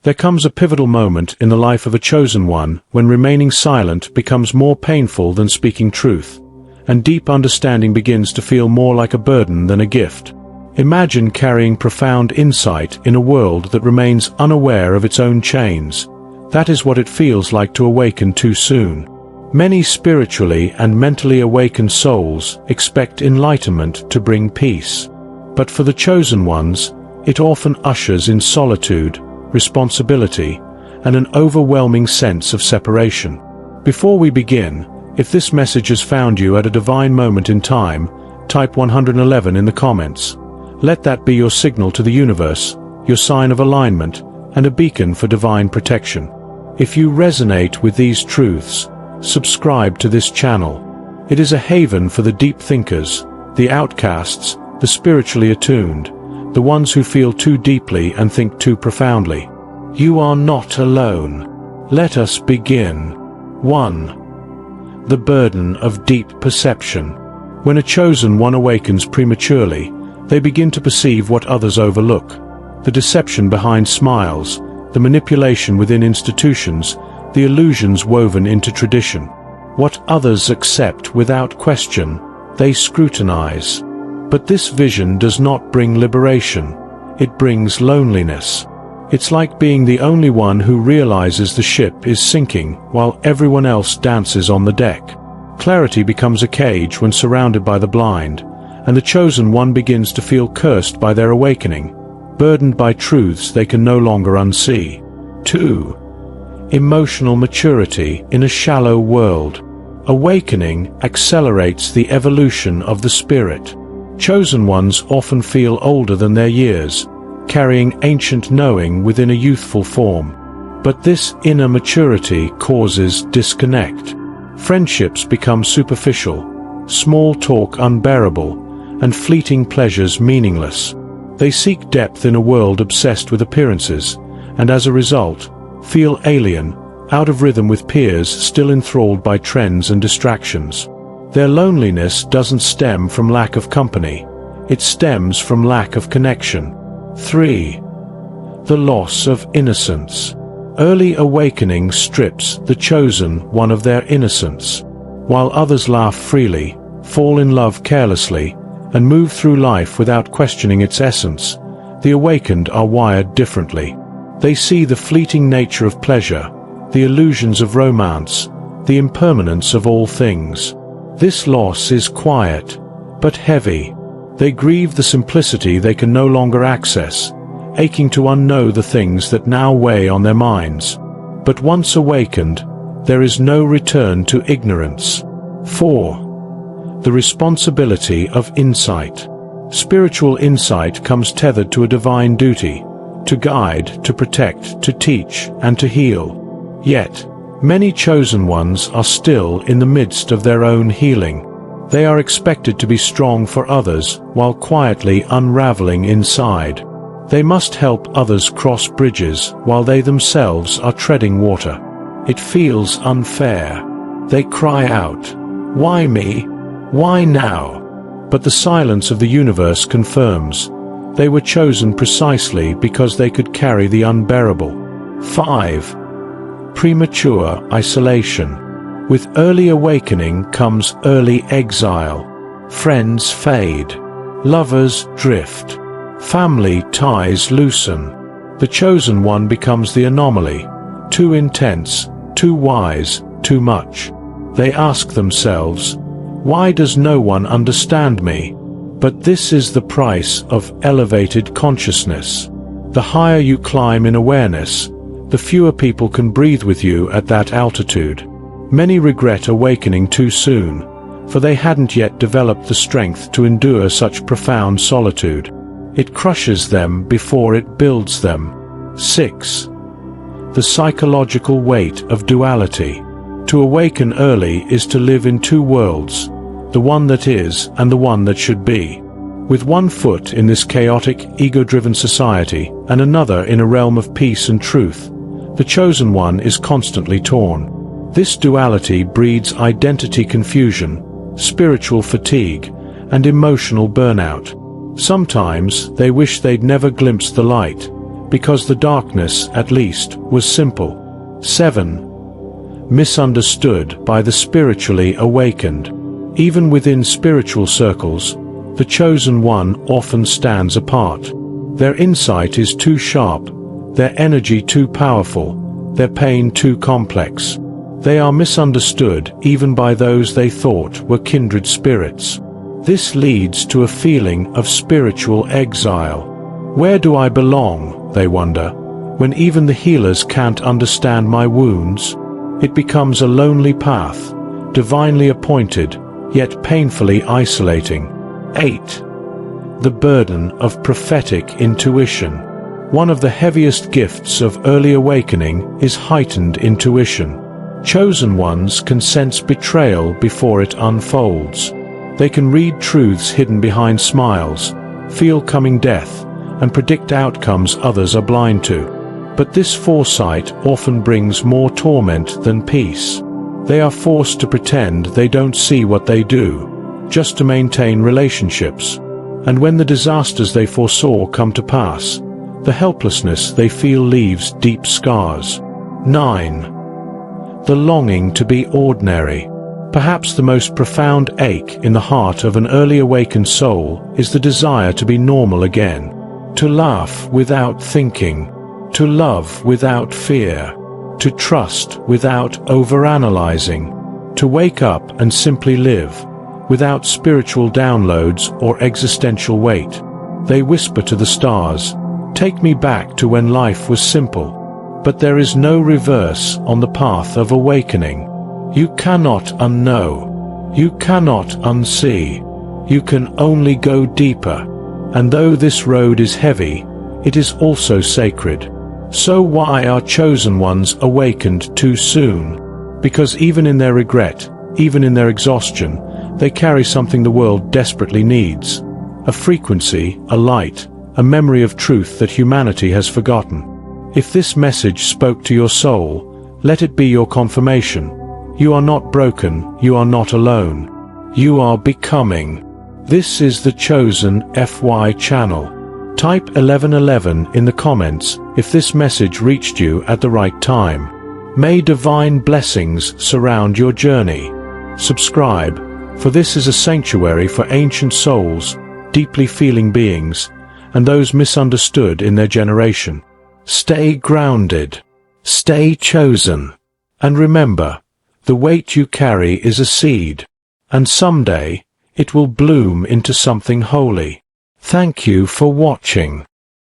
There comes a pivotal moment in the life of a chosen one when remaining silent becomes more painful than speaking truth, and deep understanding begins to feel more like a burden than a gift. Imagine carrying profound insight in a world that remains unaware of its own chains. That is what it feels like to awaken too soon. Many spiritually and mentally awakened souls expect enlightenment to bring peace. But for the chosen ones, it often ushers in solitude, responsibility, and an overwhelming sense of separation. Before we begin, if this message has found you at a divine moment in time, type 111 in the comments. Let that be your signal to the universe, your sign of alignment, and a beacon for divine protection. If you resonate with these truths, subscribe to this channel. It is a haven for the deep thinkers, the outcasts, the spiritually attuned, the ones who feel too deeply and think too profoundly. You are not alone. Let us begin. 1. The burden of deep perception. When a chosen one awakens prematurely, they begin to perceive what others overlook. The deception behind smiles, the manipulation within institutions, the illusions woven into tradition. What others accept without question, they scrutinize. But this vision does not bring liberation. It brings loneliness. It's like being the only one who realizes the ship is sinking while everyone else dances on the deck. Clarity becomes a cage when surrounded by the blind, and the chosen one begins to feel cursed by their awakening, burdened by truths they can no longer unsee. 2. Emotional maturity in a shallow world. Awakening accelerates the evolution of the spirit. Chosen ones often feel older than their years, carrying ancient knowing within a youthful form. But this inner maturity causes disconnect. Friendships become superficial, small talk unbearable, and fleeting pleasures meaningless. They seek depth in a world obsessed with appearances, and as a result, feel alien, out of rhythm with peers still enthralled by trends and distractions. Their loneliness doesn't stem from lack of company, it stems from lack of connection. 3. The loss of innocence. Early awakening strips the chosen one of their innocence. While others laugh freely, fall in love carelessly, and move through life without questioning its essence, the awakened are wired differently. They see the fleeting nature of pleasure, the illusions of romance, the impermanence of all things. This loss is quiet, but heavy. They grieve the simplicity they can no longer access, aching to unknow the things that now weigh on their minds. But once awakened, there is no return to ignorance. 4. The responsibility of insight. Spiritual insight comes tethered to a divine duty, to guide, to protect, to teach, and to heal. Yet, many chosen ones are still in the midst of their own healing. They are expected to be strong for others while quietly unraveling inside. They must help others cross bridges while they themselves are treading water. It feels unfair. They cry out, "Why me? Why now?" But the silence of the universe confirms they were chosen precisely because they could carry the unbearable. 5. Premature isolation. With early awakening comes early exile. Friends fade. Lovers drift. Family ties loosen. The chosen one becomes the anomaly. Too intense, too wise, too much. They ask themselves, why does no one understand me? But this is the price of elevated consciousness. The higher you climb in awareness, the fewer people can breathe with you at that altitude. Many regret awakening too soon, for they hadn't yet developed the strength to endure such profound solitude. It crushes them before it builds them. 6. The psychological weight of duality. To awaken early is to live in two worlds, the one that is and the one that should be. With one foot in this chaotic, ego-driven society and another in a realm of peace and truth, the chosen one is constantly torn. This duality breeds identity confusion, spiritual fatigue, and emotional burnout. Sometimes they wish they'd never glimpsed the light, because the darkness, at least, was simple. 7. Misunderstood by the spiritually awakened. Even within spiritual circles, the chosen one often stands apart. Their insight is too sharp, their energy too powerful, their pain too complex. They are misunderstood even by those they thought were kindred spirits. This leads to a feeling of spiritual exile. Where do I belong, they wonder, when even the healers can't understand my wounds? It becomes a lonely path, divinely appointed, yet painfully isolating. 8. The burden of prophetic intuition. One of the heaviest gifts of early awakening is heightened intuition. Chosen ones can sense betrayal before it unfolds. They can read truths hidden behind smiles, feel coming death, and predict outcomes others are blind to. But this foresight often brings more torment than peace. They are forced to pretend they don't see what they do, just to maintain relationships. And when the disasters they foresaw come to pass, the helplessness they feel leaves deep scars. 9. The longing to be ordinary. Perhaps the most profound ache in the heart of an early awakened soul is the desire to be normal again. To laugh without thinking, to love without fear, to trust without overanalyzing, to wake up and simply live, without spiritual downloads or existential weight. They whisper to the stars, "Take me back to when life was simple." But there is no reverse on the path of awakening. You cannot unknow. You cannot unsee. You can only go deeper. And though this road is heavy, it is also sacred. So why are chosen ones awakened too soon? Because even in their regret, even in their exhaustion, they carry something the world desperately needs. A frequency, a light, a memory of truth that humanity has forgotten. If this message spoke to your soul, let it be your confirmation. You are not broken, you are not alone. You are becoming. This is the Chosen FY channel. Type 1111 in the comments if this message reached you at the right time. May divine blessings surround your journey. Subscribe, for this is a sanctuary for ancient souls, deeply feeling beings, and those misunderstood in their generation. Stay grounded. Stay chosen. And remember, the weight you carry is a seed, and someday, it will bloom into something holy. Thank you for watching.